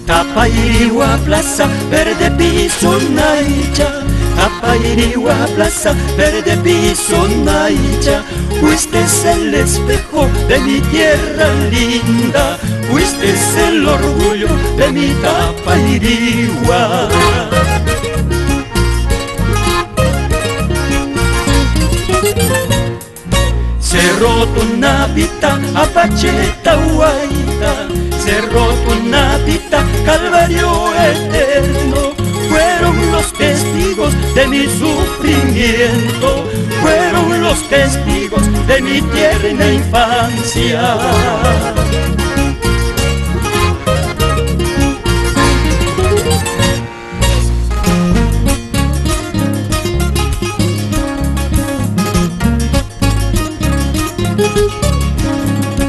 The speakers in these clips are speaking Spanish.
Tapairihua plaza, verde piso naicha. Tapairihua plaza, verde piso naicha. Fuiste el espejo de mi tierra linda, fuiste el orgullo de mi Tapairihua. Cerro Tunapita, Apacheta, Huayta, Cerro Tunapita, Calvario eterno, fueron los testigos de mi sufrimiento, fueron los testigos de mi tierna infancia.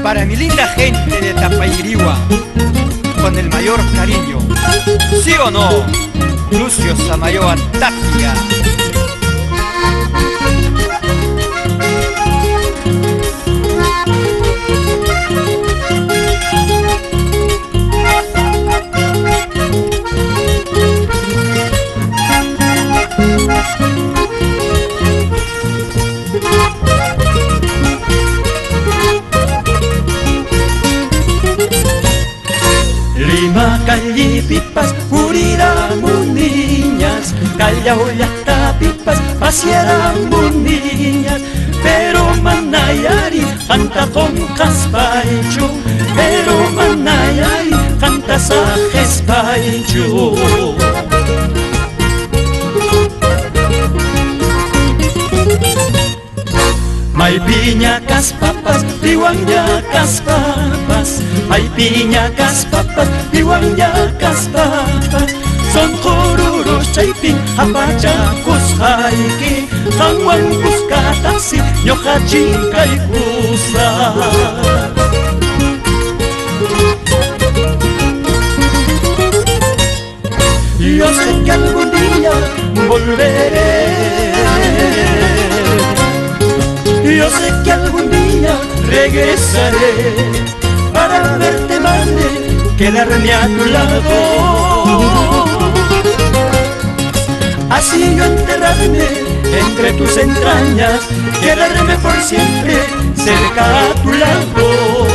Para mi linda gente de Tapairihua, con el mayor cariño, ¿sí o no? Lucio Samayoa Tapia. Lima, Callipipas, Puriramu niñas, Callao, Llactapipas, Pasiaramu niñas, pero Manayari, canta con Caspaichu, pero Manayari, canta Sajespaichu. Maipiñacas papas, pihuanyacas papas, maipiñacas papas, pihuanyacas papas, son cururos chaypin, apachacus haiki, hanguancus catasi, ñojachincaycusa. Yo sé que algún día volveré, yo sé que algún día regresaré para verte, madre, quedarme a tu lado. Así yo enterrarme entre tus entrañas, quedarme por siempre cerca a tu lado.